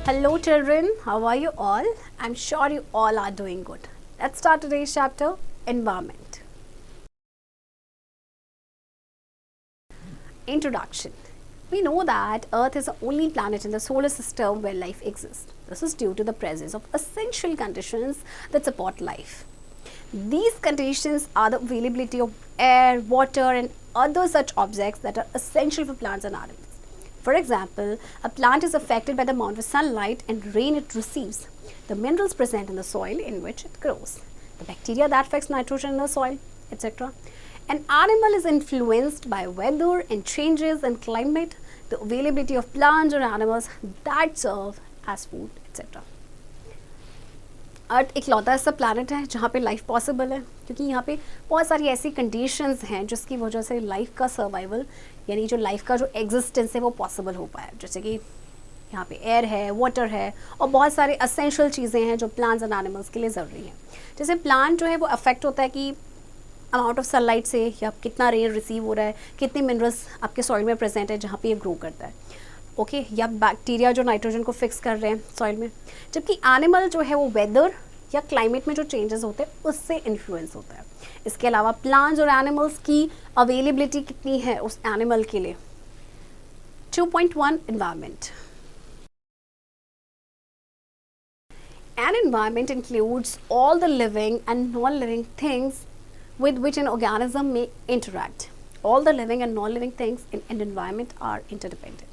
Hello children, how are you all? I'm sure you all are doing good. Let's start today's chapter, Environment. Introduction. We know that Earth is the only planet in the solar system where life exists. This is due to the presence of essential conditions that support life. These conditions are the availability of air, water and other such objects that are essential for plants and animals. For example, a plant is affected by the amount of sunlight and rain it receives, the minerals present in the soil in which it grows, the bacteria that affects nitrogen in the soil, etc. An animal is influenced by weather and changes in climate, the availability of plants or animals that serve as food, etc. अर्थ इकलौता ऐसा planet है जहाँ पे life possible है, क्योंकि यहाँ पे बहुत सारी ऐसी कंडीशंस हैं जिसकी वजह से लाइफ का सर्वाइवल यानी जो लाइफ का जो एग्जिस्टेंस है वो पॉसिबल हो पाया। जैसे कि यहाँ पे एयर है, वाटर है और बहुत सारे असेंशियल चीज़ें हैं जो प्लांट्स एंड एनिमल्स के लिए ज़रूरी हैं। जैसे प्लांट जो है वो अफेक्ट होता है कि अमाउंट ऑफ सनलाइट से या कितना रेन रिसीव हो रहा है, कितने मिनरल्स आपके सॉइल में प्रेजेंट है जहाँ पे ये ग्रो करता है, ओके या बैक्टीरिया जो नाइट्रोजन को फिक्स कर रहे हैं सॉइल में। जबकि एनिमल जो है वो वेदर या क्लाइमेट में जो चेंजेस होते हैं उससे इन्फ्लुएंस होता है। इसके अलावा प्लांट्स और एनिमल्स की अवेलेबिलिटी कितनी है उस एनिमल के लिए। 2.1 Environment. An environment includes all the living and non-living things with which an organism may interact. All the living and non-living things in an environment are interdependent.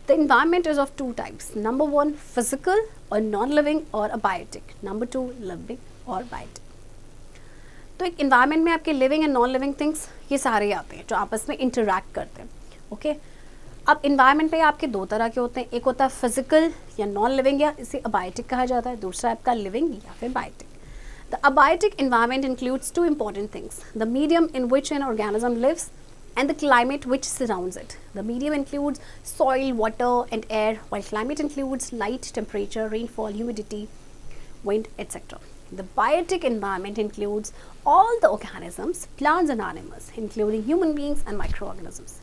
The environment is of two types. Number one, physical or non-living or abiotic. Number two, living or biotic. तो एक environment में आपके living and non-living things ये सारे आते हैं जो आपस में interact करते हैं, ओके। अब environment में आपके दो तरह के होते हैं, एक होता है physical या non-living या इसे abiotic कहा जाता है, दूसरा आपका living या फिर biotic. The abiotic environment includes two important things: the medium in which an organism lives and the climate which surrounds it. The medium includes soil, water and air, while climate includes light, temperature, rainfall, humidity, wind, etc. The biotic environment includes all the organisms, plants and animals, including human beings and microorganisms.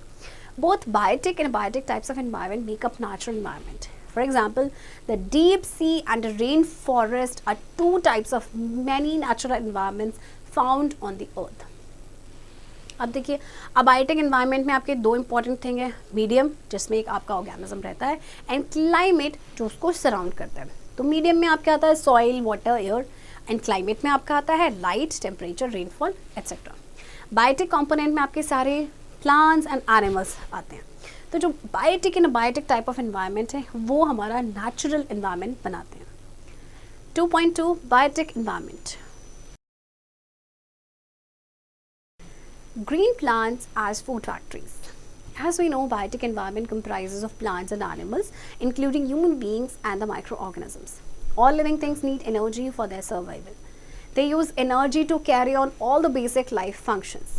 Both biotic and abiotic types of environment make up natural environment. For example, the deep sea and the rainforest are two types of many natural environments found on the earth. अब देखिए, abiotic environment में आपके दो important thing है, medium जिसमें एक आपका organism रहता है एंड क्लाइमेट जो उसको सराउंड करता है। तो मीडियम में आपका आता है soil, water, air and climate में आपका आता है light, temperature, rainfall etcetera. Biotic component में आपके सारे प्लांट्स एंड एनिमल्स आते हैं। तो जो biotic and abiotic type of environment है वो हमारा नेचुरल एनवायरनमेंट बनाते हैं। 2.2 biotic environment. Green plants as food factories. As we know, biotic environment comprises of plants and animals, including human beings and the microorganisms. All living things need energy for their survival. They use energy to carry on all the basic life functions.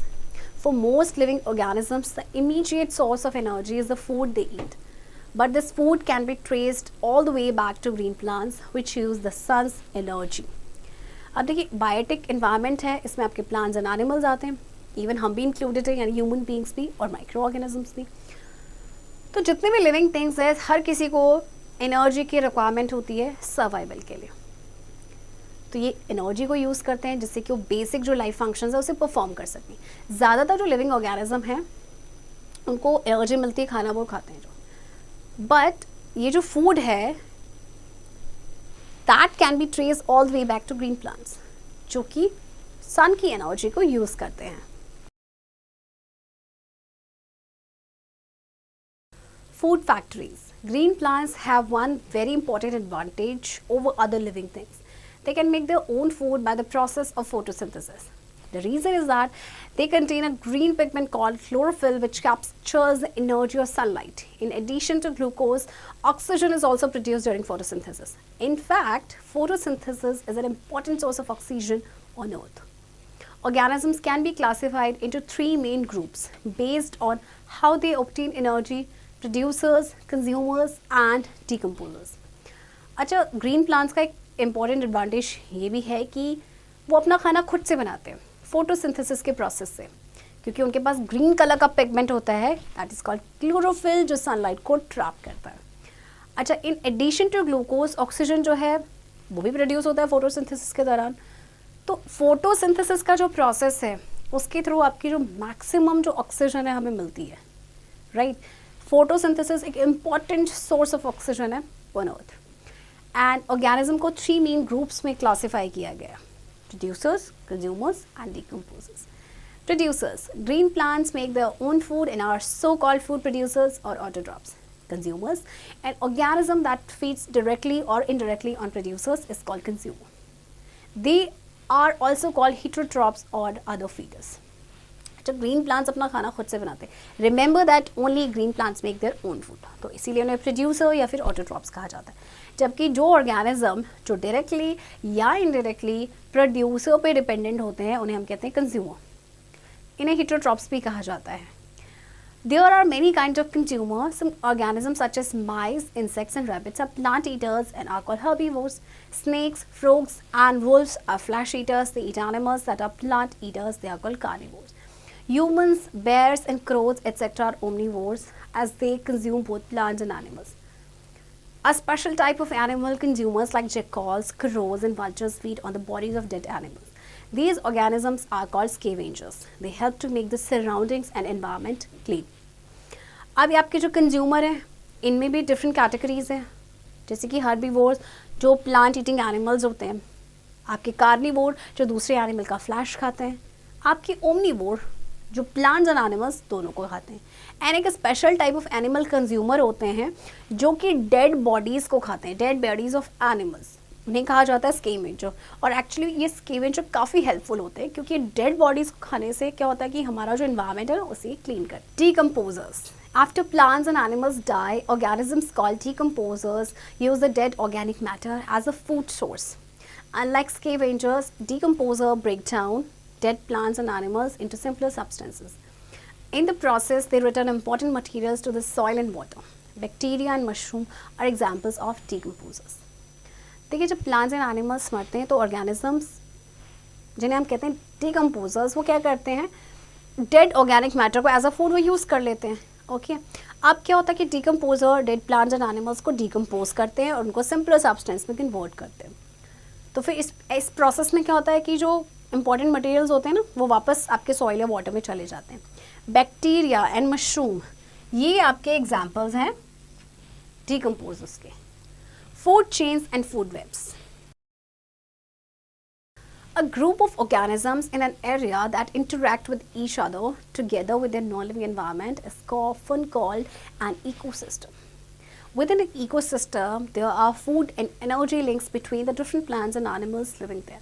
For most living organisms, the immediate source of energy is the food they eat. But this food can be traced all the way back to green plants, which use the sun's energy. अब देखिए, biotic environment है, इसमें आपके plants and animals आते हैं, even हम भी included है, यानी ह्यूमन बींग्स भी और माइक्रो ऑर्गेनिजम्स भी। तो जितने भी लिविंग थिंग्स है हर किसी को एनर्जी की रिक्वायरमेंट होती है सर्वाइवल के लिए। तो ये एनर्जी को यूज़ करते हैं जिससे कि वो बेसिक जो लाइफ फंक्शंस है उसे परफॉर्म कर सकें। ज़्यादातर जो लिविंग ऑर्गेनिज्म हैं उनको एनर्जी मिलती है, खाना वो खाते हैं जो। बट ये जो फूड है that can be trace all the way back to green plants जो कि सन की एनर्जी को यूज़ करते हैं। Food factories. Green plants have one very important advantage over other living things. They can make their own food by the process of photosynthesis. The reason is that they contain a green pigment called chlorophyll which captures the energy of sunlight. In addition to glucose, oxygen is also produced during photosynthesis. In fact, photosynthesis is an important source of oxygen on Earth. Organisms can be classified into three main groups based on how they obtain energy: producers, consumers and decomposers. अच्छा, green plants का एक important advantage ये भी है कि वो अपना खाना खुद से बनाते हैं फोटोसिंथेसिस के प्रोसेस से, क्योंकि उनके पास ग्रीन कलर का पिगमेंट होता है दैट इज कॉल्ड क्लोरोफिल जो सनलाइट को ट्रैप करता है। अच्छा, in addition to glucose oxygen जो है वो भी प्रोड्यूस होता है फोटोसिंथेसिस के दौरान। तो फोटोसिंथेसिस का जो प्रोसेस है उसके थ्रू आपकी जो मैक्सिमम जो ऑक्सीजन है हमें मिलती है, राइट। फोटोसिंथेसिस एक इम्पॉर्टेंट सोर्स ऑफ ऑक्सीजन है ऑन अर्थ। एंड ऑर्गेनिज्म को 3 मेन ग्रुप्स में क्लासिफाई किया गया है, producers, consumers and decomposers. Producers, green plants make their own food and are so-called food producers or autotrophs. Consumers, an organism that feeds directly or indirectly on producers is called consumer. They are also called heterotrophs or other feeders. जब green plants अपना खाना खुद से बनाते हैं, remember that only green plants make their own food, तो इसीलिए उन्हें प्रोड्यूसर या फिर ऑटोट्रॉप्स कहा जाता है। जबकि जो ऑर्गेनिज्म जो डायरेक्टली या इनडायरेक्टली प्रोड्यूसर पे डिपेंडेंट होते हैं उन्हें हम कहते हैं कंज्यूमर, इन्हें heterotrophs भी कहा जाता है। There are many kinds of consumers. Some organisms such as mice, insects and rabbits are plant eaters and are called herbivores. Snakes, frogs and wolves are flesh eaters. They eat animals that are plant eaters. They are called carnivores. Humans, bears and crows etc. are omnivores as they consume both plants and animals. A special type of animal consumers like jackals, crows and vultures feed on the bodies of dead animals. These organisms are called scavengers. They help to make the surroundings and environment clean. अब आपके जो consumer हैं इनमें भी different categories हैं, जैसे कि herbivores जो प्लांट ईटिंग एनिमल्स होते हैं, आपके कार्निवोर जो दूसरे एनिमल का फ्लैश खाते हैं, आपके ओमनीवोर जो प्लांट्स एंड एनिमल्स दोनों को खाते हैं, एंड एक special type of animal consumer होते हैं जो कि डेड बॉडीज़ को खाते हैं, डेड बॉडीज़ ऑफ एनिमल्स, उन्हें कहा जाता है स्केवेंजर। और एक्चुअली ये स्केवेंजर काफ़ी हेल्पफुल होते हैं क्योंकि डेड बॉडीज़ खाने से क्या होता है कि हमारा जो इन्वायरमेंट है ना उसे क्लीन कर। Decomposers, after plants and animals die, organisms called decomposers use the dead organic matter as a food source. Unlike scavengers, decomposer break down dead plants and animals into simpler substances. In the process, they return important materials to the soil and water. Bacteria and mushroom are examples of decomposers. देखिए, जब plants and animals मरते हैं तो organisms जिन्हें हम कहते हैं decomposers, वो क्या करते हैं, डेड ऑर्गेनिक मैटर को एज अ फूड वो यूज़ कर लेते हैं। ओके, अब क्या होता है कि decomposer dead plants and animals को डिकम्पोज करते हैं और उनको सिंपलर सब्सटेंस में कन्वर्ट करते हैं। तो फिर इस प्रोसेस में क्या होता है कि जो इंपॉर्टेंट मटेरियल्स होते हैं ना वो वापस आपके सॉइल या वाटर में चले जाते हैं। बैक्टीरिया एंड मशरूम ये आपके एग्जाम्पल्स हैं डिकम्पोजर्स के। Food chains and food webs. A group of organisms in an area that interact with each other together with their non-living environment is often called an ecosystem. Within an ecosystem, there are food and energy links between the different plants and animals living there.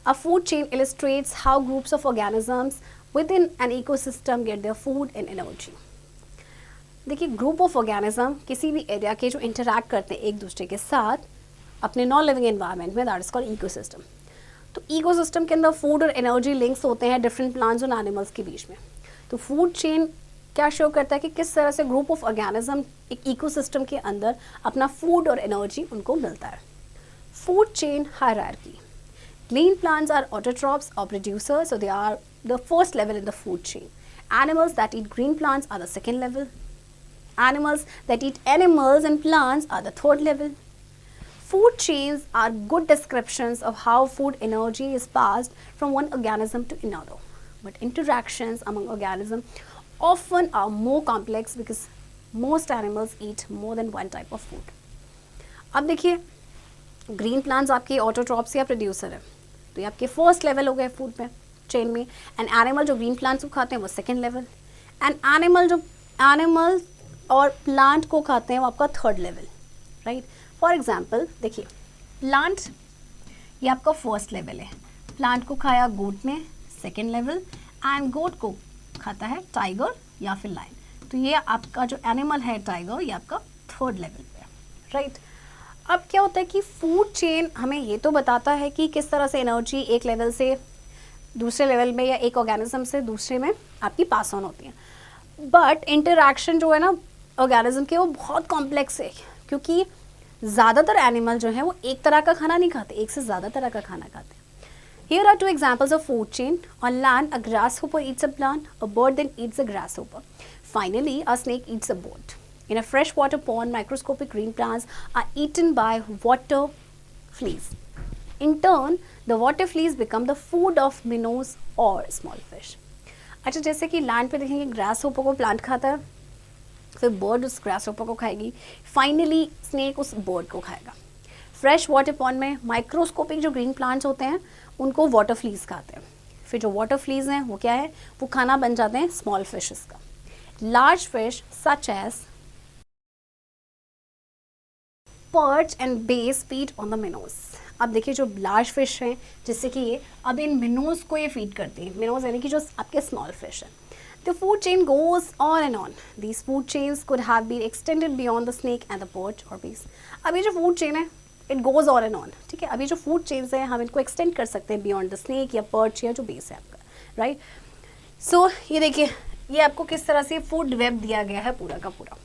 A food chain illustrates how groups of organisms within an ecosystem get their food and energy. देखिए, group of organism किसी भी area के जो interact करते हैं एक दूसरे के साथ अपने नॉन लिविंग एनवायरनमेंट में, दैट इज कॉल्ड इकोसिस्टम। तो इकोसिस्टम के अंदर फूड और एनर्जी लिंक्स होते हैं डिफरेंट प्लांट्स और एनिमल्स के बीच में। तो फूड चेन क्या शो करता है कि किस तरह से ग्रुप ऑफ ऑर्गेनिज्म एक इकोसिस्टम के अंदर अपना फूड और एनर्जी उनको मिलता है। Food chain hierarchy, green plants are autotrophs और producers, so they are the first level in the food chain. Animals that eat green plants are the second level. Animals that eat animals and plants are the third level. Food chains are good descriptions of how food energy is passed from one organism to another. But interactions among organisms often are more complex because most animals eat more than one type of food. अब देखिए, green plants आपके autotrophs या producer है, तो ये आपके first level हो गए फूड में चेन में। एंड एनिमल जो ग्रीन प्लांट्स को खाते हैं वो सेकेंड लेवल, एंड एनिमल और प्लांट को खाते हैं वो आपका third level, right. For example देखिए, प्लांट ये आपका फर्स्ट लेवल है, प्लांट को खाया गोट ने सेकेंड लेवल, एंड गोट को खाता है टाइगर या फिर लायन, तो ये आपका जो एनिमल है टाइगर ये आपका थर्ड लेवल पे है, राइट। अब क्या होता है कि फूड चेन हमें ये तो बताता है कि किस तरह से एनर्जी एक लेवल से दूसरे लेवल में या एक ऑर्गेनिज्म से दूसरे में आपकी पास ऑन होती है, बट इंटरैक्शन जो है ना ऑर्गेनिज्म के वो बहुत कॉम्प्लेक्स है, क्योंकि ज़्यादातर एनिमल जो है वो एक तरह का खाना नहीं खाते, एक से ज़्यादा तरह का खाना खाते हैं। Here are two examples of food chain. On land, a grasshopper eats a plant, a bird then eats a grasshopper. Finally, a snake eats a bird. In a freshwater pond, microscopic green plants are eaten by water fleas. In turn, the water fleas become the food of minnows or small fish. अच्छा, जैसे कि land पे देखेंगे grass hopper को plant खाता है, फिर bird उस ग्रास होपर को खाएगी, फाइनली स्नेक उस बर्ड को खाएगा. फ्रेश वाटर पॉन्ड में माइक्रोस्कोपिक जो ग्रीन प्लांट्स होते हैं उनको वाटर फ्लीज खाते हैं. फिर जो वाटर फ्लीज हैं वो क्या है, वो खाना बन जाते हैं स्मॉल फिशेस का. Large fish such as perch and bass feed on the minnows. अब देखिए जो लार्ज फिश हैं जैसे कि ये, अब इन मिनोज को ये फीड करती हैं. मिनोज यानी कि जो आपके स्मॉल फिश हैं. The food chain goes on and on. These food chains could have been extended beyond the snake and the perch or bees. अब ये जो food chain है, it goes on and on. ठीक है, अभी जो food chains हैं हम इनको extend कर सकते हैं beyond the snake या perch या जो base है आपका, right? So ये देखिए, ये आपको किस तरह से food web दिया गया है पूरा का पूरा.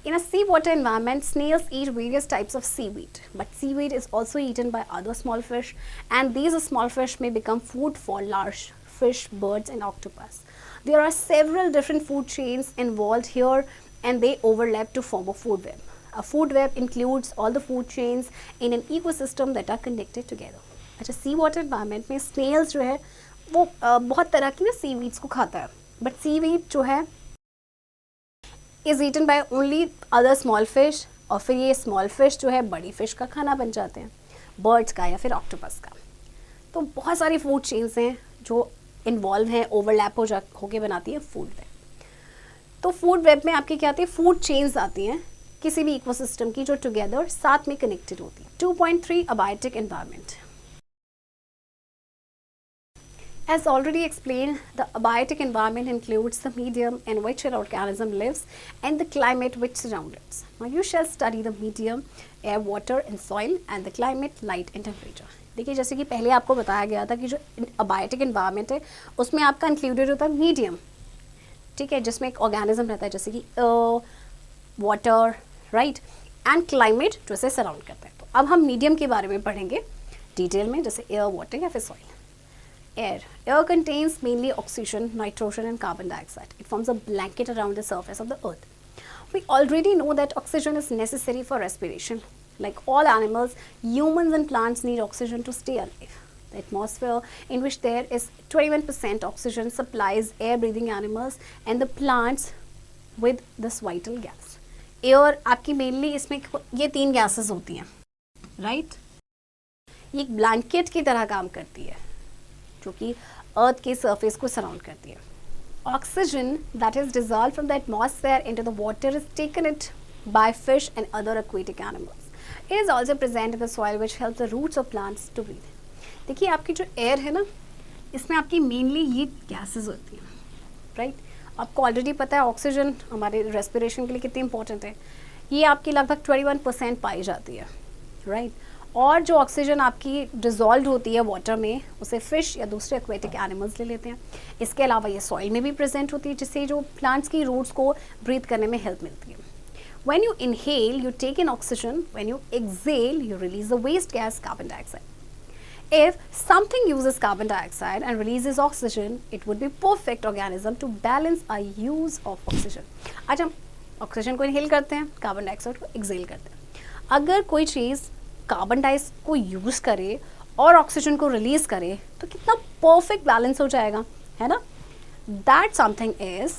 In a seawater environment, snails eat various types of seaweed, but seaweed is also eaten by other small fish, and these small fish may become food for large fish, birds, and octopus. There are several different food chains involved here, and they overlap to form a food web. A food web includes all the food chains in an ecosystem that are connected together. अच्छा, seawater environment में snails जो है वो बहुत तरह की ना seaweeds को खाता है, but seaweed जो है is eaten by only other small fish, और फिर ये small fish जो है बड़ी fish का खाना बन जाते हैं, birds का या फिर octopus का. तो बहुत सारी food chains हैं जो इन्वॉल्व हैं, ओवरलैप होके बनाती है फूड वेब. तो फूड वेब में आपकी क्या आती है, फूड चेन्स आती हैं किसी भी इकोसिस्टम की जो टुगेदर साथ में कनेक्टेड होती है. 2.3 abiotic environment. As already explained, the abiotic environment includes the medium in which an organism lives and the climate which surrounds it. Now you shall study the medium, air, water and soil, and the climate, light and temperature. देखिए जैसे कि पहले आपको बताया गया था कि जो अबायोटिक एनवायरनमेंट है उसमें आपका इंक्लूडेड होता है मीडियम, ठीक है, जिसमें एक ऑर्गेनिज्म रहता है जैसे कि वाटर, राइट, एंड क्लाइमेट जो इसे सराउंड करता है. तो अब हम मीडियम के बारे में पढ़ेंगे डिटेल में, जैसे एयर, वाटर या फिर soil. Air contains mainly oxygen, nitrogen and carbon dioxide. It forms a blanket around the surface of the earth. We already know that oxygen is necessary for respiration. Like all animals, humans and plants need oxygen to stay alive. The atmosphere, in which there is 21% oxygen, supplies air-breathing animals and the plants with this vital gas. Air आपकी mainly इसमें ये 3 gases होती हैं, right? ये एक blanket की तरह काम करती है जो कि अर्थ के सरफेस को सराउंड करती है. Oxygen that is dissolve from the atmosphere into the water is taken it by fish and other aquatic animals. It is also present in the soil which help the roots of plants to breathe. देखिए आपकी जो air है ना, इसमें आपकी mainly ये gases होती हैं, राइट. आपको ऑलरेडी पता है ऑक्सीजन हमारे रेस्पिरेशन के लिए कितनी इंपॉर्टेंट है. ये आपकी लगभग 21% पाई जाती है, राइट. और जो ऑक्सीजन आपकी डिजॉल्व होती है वाटर में उसे फिश या दूसरे एक्वेटिक एनिमल्स ले लेते हैं. इसके अलावा ये सॉइल में भी प्रेजेंट होती है जिससे जो प्लांट्स की रूट्स को ब्रीथ करने में हेल्प मिलती है. When you inhale you take in oxygen, when you exhale you release the waste gas carbon dioxide. If something uses carbon dioxide and releases oxygen, it would be perfect organism to balance our use of oxygen. आज हम oxygen को inhale करते हैं, carbon dioxide को exhale करते हैं. अगर कोई चीज़ कार्बन डाइऑक्साइड को यूज़ करे और ऑक्सीजन को रिलीज करे तो कितना परफेक्ट बैलेंस हो जाएगा, है ना. That something is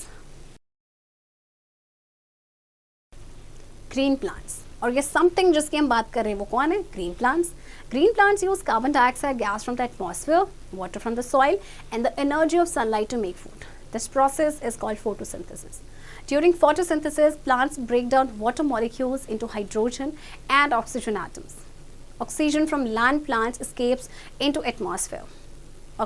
green plants. और ये समथिंग जिसकी हम बात कर रहे हैं वो कौन है, green plants. Green plants use carbon dioxide gas from the atmosphere, water from the soil, and the energy of sunlight to make food. This process is called photosynthesis. During photosynthesis, plants break down water molecules into hydrogen and oxygen atoms. Oxygen from land plants escapes into atmosphere.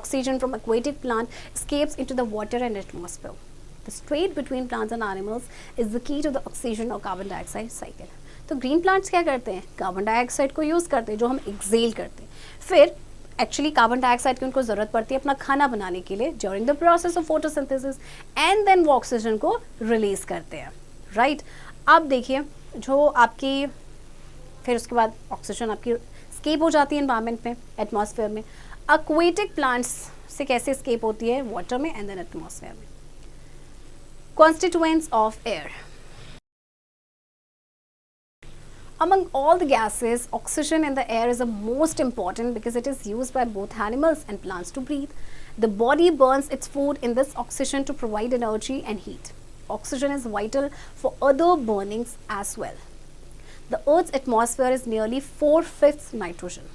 Oxygen from aquatic plant escapes into the water and atmosphere. The trade between plants and animals is the key to the oxygen or carbon dioxide cycle. तो green plants क्या करते हैं, carbon dioxide को use करते हैं जो हम exhale करते हैं. फिर एक्चुअली कार्बन डाइऑक्साइड की उनको ज़रूरत पड़ती है अपना खाना बनाने के लिए during the process of photosynthesis, and then वो ऑक्सीजन को रिलीज़ करते हैं, राइट. अब देखिए जो आपकी फिर उसके बाद ऑक्सीजन आपकी स्केप हो जाती है एनवायरनमेंट में, एटमॉस्फेयर में. एक्वेटिक प्लांट्स से कैसे स्केप होती है, वाटर में एंड देन एटमॉस्फेयर में. Constituents of air. Among all the gases, oxygen in the air is the most important because it is used by both animals and plants to breathe. The body burns its food in this oxygen to provide energy and heat. Oxygen is vital for other burnings as well. The Earth's atmosphere is nearly 4/5 nitrogen.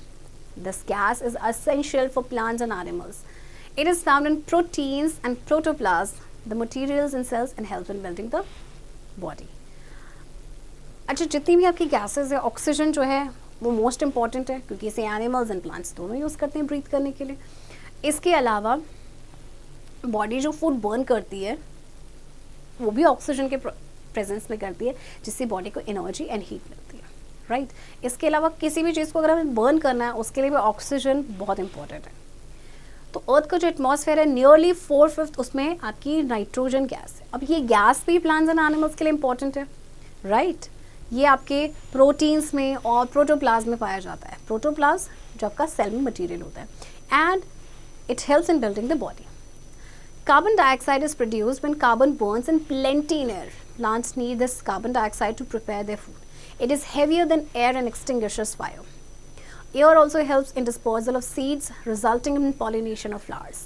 This gas is essential for plants and animals. It is found in proteins and protoplasm, the materials in cells, and helps in building the body. अच्छा, जितनी भी आपकी gases है, oxygen जो है वो most important है क्योंकि इसे एनिमल्स एंड प्लांट्स दोनों यूज़ करते हैं ब्रीथ करने के लिए. इसके अलावा बॉडी जो फूड बर्न करती है वो भी ऑक्सीजन के प्रेजेंस में करती है, जिससे बॉडी को एनर्जी एंड हीट मिलती है, राइट. इसके अलावा किसी भी चीज़ को अगर हमें बर्न करना है उसके लिए भी ऑक्सीजन बहुत इंपॉर्टेंट है. तो अर्थ का जो एटमॉस्फेयर है नियरली 4/5 उसमें आपकी नाइट्रोजन गैस है. अब ये गैस भी प्लांट्स एंड एनिमल्स के लिए इंपॉर्टेंट है, राइट. ये आपके प्रोटीन्स में और प्रोटोप्लाज्म में पाया जाता है. प्रोटोप्लाज्म जो आपका सेल में मटीरियल होता है, and it helps in building the body. Carbon dioxide is produced when carbon burns in plenty in air. Plants need this carbon dioxide to prepare their food. It is heavier than air and extinguishes fire. Air also helps in dispersal of seeds, resulting in pollination of flowers.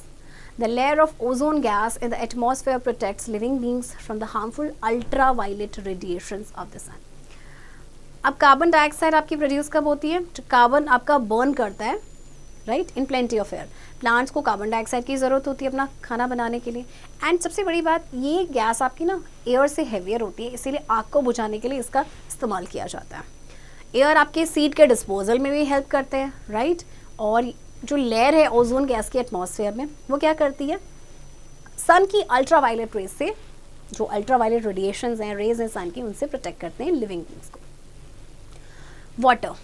The layer of ozone gas in the atmosphere protects living beings from the harmful ultraviolet radiations of the sun. अब carbon dioxide आपकी produce कब होती है? जो carbon आपका burn करता है, right, in plenty of air. Plants को कार्बन डाइऑक्साइड की ज़रूरत होती है अपना खाना बनाने के लिए. एंड सबसे बड़ी बात, ये गैस आपकी ना एयर से हेवियर होती है, इसीलिए आग को बुझाने के लिए इसका इस्तेमाल किया जाता है. एयर आपके सीड के डिस्पोजल में भी हेल्प करते हैं, राइट. और जो लेयर है ओजोन गैस के एटमॉस्फेयर में, वो क्या करती है? सन की अल्ट्रावायलेट रेज से, जो अल्ट्रावायलेट रेडिएशंस हैं, रेज हैं सन की, उनसे प्रोटेक्ट करते हैं लिविंग बींग्स को. Water.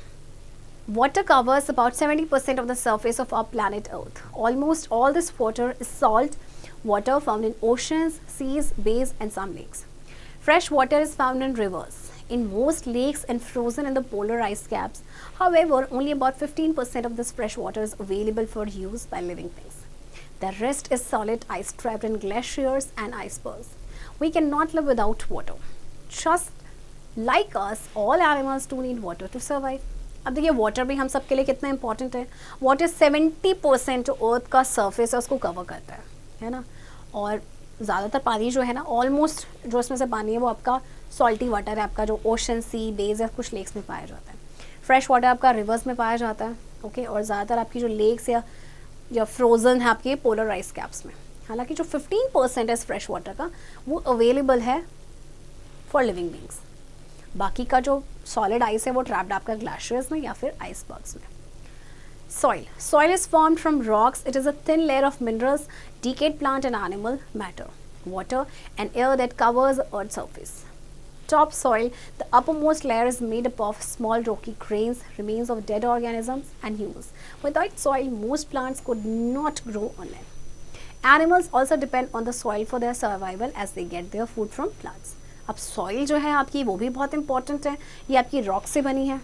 Water covers about 70% of the surface of our planet Earth. Almost all this water is salt water found in oceans, seas, bays, and some lakes. Fresh water is found in rivers, in most lakes, and frozen in the polar ice caps. However, only about 15% of this fresh water is available for use by living things. The rest is solid ice trapped in glaciers and icebergs. We cannot live without water. Just like us, all animals do need water to survive. अब देखिए, water भी हम सब के लिए कितना important है. Water 70% जो अर्थ का सरफेस है उसको कवर करता है ना. और ज़्यादातर पानी जो है ना, ऑलमोस्ट जो इसमें से पानी है वो आपका सॉल्टी वाटर है, आपका जो ओशन, सी, बेज या कुछ लेक्स में पाया जाता है. फ्रेश वाटर आपका रिवर्स में पाया जाता है, ओके. और ज़्यादातर आपकी जो लेक्स या फ्रोजन है आपके पोलर आइस कैप्स में. हालांकि जो 15% है इस फ्रेश वाटर का, वो अवेलेबल है फॉर लिविंग बींग्स. बाकी का जो सॉलिड आइस है वो ट्रैप्ड आपका ग्लेशियर्स में या फिर आइसबर्ग्स में. Soil is formed from rocks. It is a thin layer of minerals, decayed plant and animal matter, water and air that covers the earth's surface. Topsoil, the uppermost layer, is made up of small rocky grains, remains of dead organisms and humus. Without soil, most plants could not grow on it. Animals also depend on the soil for their survival as they get their food from plants. अब soil जो है आपकी वो भी बहुत important है. ये आपकी रॉक से बनी है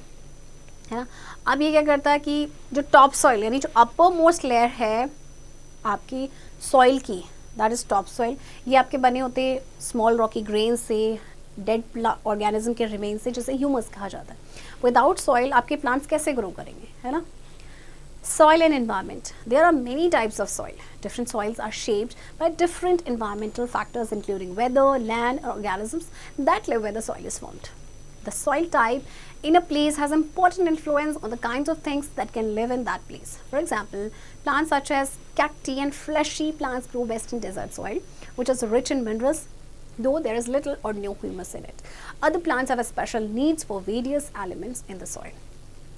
ना. अब ये क्या करता है कि जो टॉप सॉइल यानी जो अपर मोस्ट लेयर है आपकी सॉइल की, दैट इज टॉप सॉइल, ये आपके बने होते हैं स्मॉल रॉकी ग्रेन से, डेड ऑर्गेनिज्म के रिमेन से, जिसे ह्यूमस कहा जाता है. विदाउट सॉइल आपके प्लांट्स कैसे ग्रो करेंगे, है ना. Soil and environment. There are many types of soil. Different soils are shaped by different environmental factors including weather, land, and organisms that live where the soil is formed. The soil type in a place has important influence on the kinds of things that can live in that place. For example, plants such as cacti and fleshy plants grow best in desert soil, which is rich in minerals, though there is little or no humus in it. Other plants have a special needs for various elements in the soil.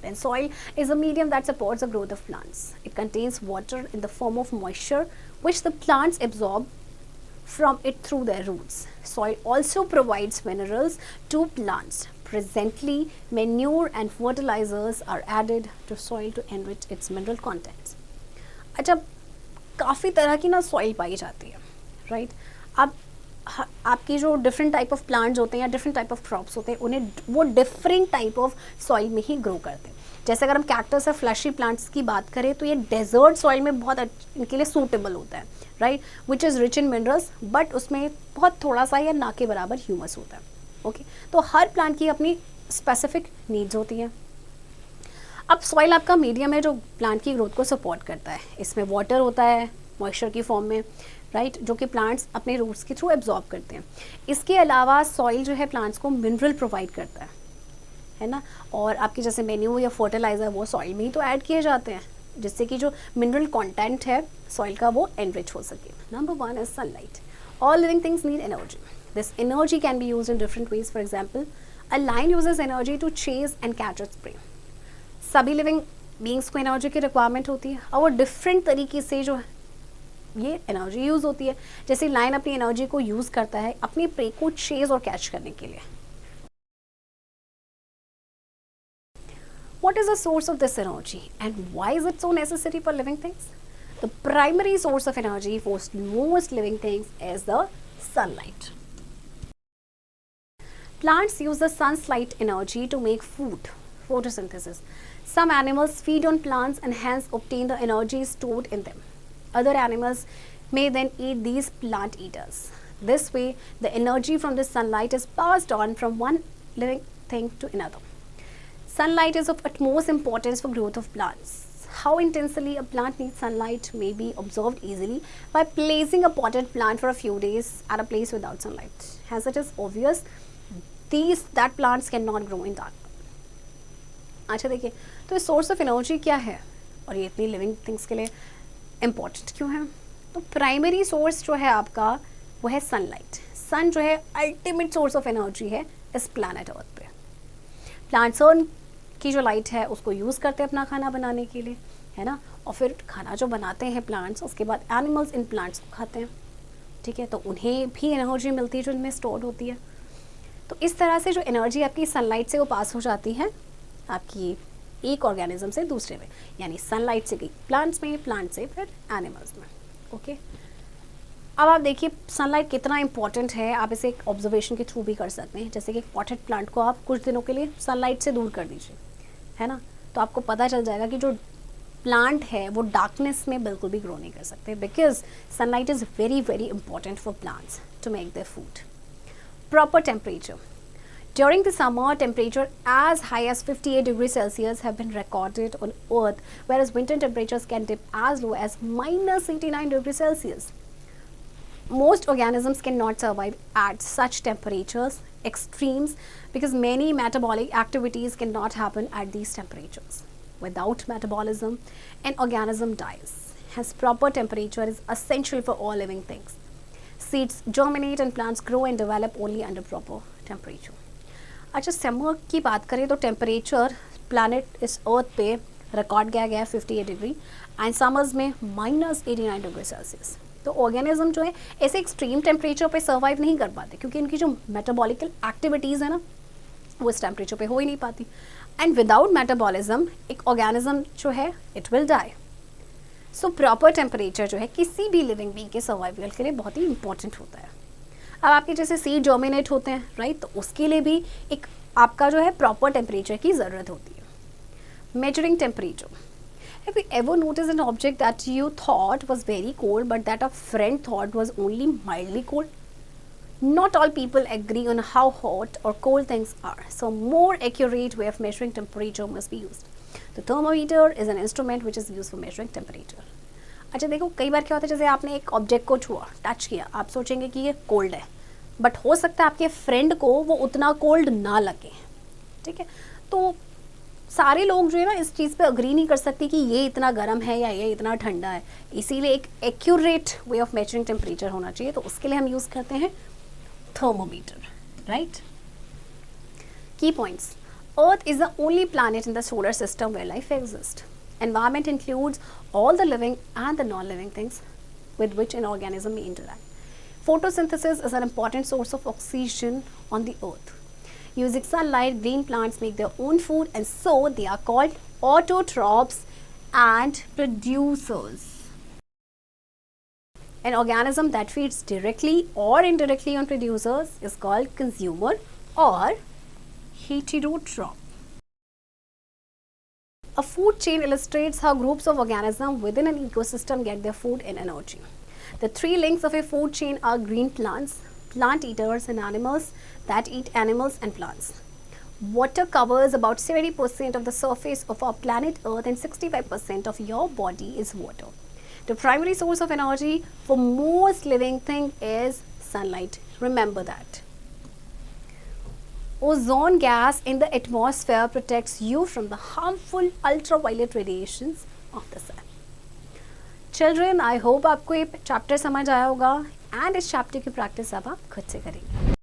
Then soil is a medium that supports the growth of plants. It contains water in the form of moisture, which the plants absorb from it through their roots. Soil also provides minerals to plants. Presently, manure and fertilizers are added to soil to enrich its mineral contents. अच्छा, काफ़ी तरह की ना soil पाई जाती है, right. अब आपकी जो डिफरेंट टाइप ऑफ प्लांट्स होते हैं या डिफरेंट टाइप ऑफ क्रॉप्स होते हैं, उन्हें वो डिफरेंट टाइप ऑफ सॉइल में ही ग्रो करते हैं. जैसे अगर हम कैक्टस या फ्लैशी प्लांट्स की बात करें तो ये डेजर्ट सॉइल में बहुत इनके लिए सूटेबल होता है, right, which is rich in minerals, but उसमें बहुत थोड़ा सा या ना के बराबर ह्यूमस होता है, ओके. तो हर प्लांट की अपनी स्पेसिफिक नीड्स होती हैं। अब सॉइल आपका मीडियम है जो प्लांट की ग्रोथ को सपोर्ट करता है। इसमें वाटर होता है मॉइस्चर की फॉर्म में, राइट, जो कि प्लांट्स अपने रूट्स के थ्रू एब्जॉर्ब करते हैं। इसके अलावा सॉइल जो है प्लांट्स को मिनरल प्रोवाइड करता है ना, और आपके जैसे मेन्यू या फर्टिलाइज़र वो सॉइल में ही तो ऐड किए जाते हैं, जिससे कि जो मिनरल कंटेंट है सॉइल का वो एनरिच हो सके। Number 1 is sunlight. All living things need energy. This energy can be used in different ways. For example, a lion uses energy to chase and catch its prey. सभी living beings को energy की requirement होती है और वो different तरीके से जो ये एनर्जी यूज़ होती है। जैसे लायन अपनी एनर्जी को यूज़ करता है अपनी प्रे को चेज और कैच करने के लिए। What is the source of this energy and why is it so necessary for living things? The primary source of energy for most living things is the sunlight. Plants use the sun's light energy to make food, photosynthesis. Some animals feed on plants and hence obtain the energy stored in them. Other animals may then eat these plant eaters. This way, the energy from the sunlight is passed on from one living thing to another. Sunlight is of utmost importance for growth of plants. How intensely a plant needs sunlight may be observed easily by placing a potted plant for a few days at a place without sunlight. As it is obvious, that plants cannot grow in dark. अच्छा देखिए, तो ये source of energy क्या है और ये इतनी living things के लिए इम्पॉर्टेंट क्यों है? तो प्राइमरी सोर्स जो है आपका वो है सनलाइट। सन जो है अल्टीमेट सोर्स ऑफ एनर्जी है इस प्लानट अर्थ पे। प्लांट्स की जो लाइट है उसको यूज़ करते हैं अपना खाना बनाने के लिए, है ना, और फिर खाना जो बनाते हैं प्लांट्स, उसके बाद एनिमल्स इन प्लांट्स को खाते हैं, ठीक है, तो उन्हें भी एनर्जी मिलती है जो इनमें स्टोर होती है। तो इस तरह से जो एनर्जी आपकी सनलाइट से वो पास हो जाती है आपकी एक ऑर्गेनिज्म से दूसरे में, यानी सनलाइट से गई प्लांट्स में, प्लांट से फिर एनिमल्स में। ओके, अब आप देखिए सनलाइट कितना इंपॉर्टेंट है, आप इसे एक ऑब्जर्वेशन के थ्रू भी कर सकते हैं। जैसे कि पॉटेड प्लांट को आप कुछ दिनों के लिए सनलाइट से दूर कर दीजिए, है ना, तो आपको पता चल जाएगा कि जो प्लांट है वो डार्कनेस में बिल्कुल भी ग्रो नहीं कर सकते, because sunlight is very very important for plants to make their food. Proper temperature. During the summer, temperature as high as 58 degrees Celsius have been recorded on Earth, whereas winter temperatures can dip as low as minus 89 degrees Celsius. Most organisms cannot survive at such temperatures extremes because many metabolic activities cannot happen at these temperatures. Without metabolism, an organism dies. Hence, proper temperature is essential for all living things. Seeds germinate and plants grow and develop only under proper temperature. अच्छा, summer की बात करें तो temperature planet इस अर्थ पे record किया गया है 58 डिग्री एंड समर्स में माइनस 89 डिग्री सेल्सियस। तो ऑर्गेनिज्म जो है ऐसे एक्सट्रीम टेम्परेचर पे सर्वाइव नहीं कर पाते क्योंकि इनकी जो मेटाबॉलिकल एक्टिविटीज़ है ना वो इस टेम्परेचर पे हो ही नहीं पाती, एंड विदाउट मेटाबॉलिज्म एक ऑर्गेनिज्म जो है it will die. So proper temperature जो है किसी भी लिविंग बीइंग के सर्वाइवल के लिए बहुत ही इंपॉर्टेंट होता है। अब आपके जैसे सीड जर्मिनेट होते हैं, राइट, तो उसके लिए भी एक आपका जो है प्रॉपर टेम्परेचर की ज़रूरत होती है। Measuring temperature. Have you ever notice an object that you thought was very cold but that a friend thought was only mildly cold? Not all people agree on how hot or cold things are, so more accurate way of measuring temperature must be used. The thermometer is an instrument which is used for measuring temperature. अच्छा देखो, कई बार क्या होता है, जैसे आपने एक object को छुआ, टच किया, आप सोचेंगे कि ये कोल्ड है, बट हो सकता है आपके फ्रेंड को वो उतना कोल्ड ना लगे, ठीक है। तो सारे लोग जो है ना इस चीज़ पे अग्री नहीं कर सकते कि ये इतना गर्म है या ये इतना ठंडा है, इसीलिए एक accurate way of measuring temperature होना चाहिए। तो उसके लिए हम यूज़ करते हैं thermometer, right? Key points. Earth is the only planet in the solar system where life exists. Environment includes all the living and the non-living things with which an organism may interact. Photosynthesis is an important source of oxygen on the earth. Using sunlight, green plants make their own food and so they are called autotrophs and producers. An organism that feeds directly or indirectly on producers is called consumer or heterotroph. A food chain illustrates how groups of organisms within an ecosystem get their food and energy. The three links of a food chain are green plants, plant eaters, and animals that eat animals and plants. Water covers about 70% of the surface of our planet Earth and 65% of your body is water. The primary source of energy for most living thing is sunlight. Remember that. Ozone gas in the atmosphere protects you from the harmful ultraviolet radiations of the sun. Children, I hope आपको ये chapter समझ आया होगा and इस chapter की practice अब आप खुद से करेंगे.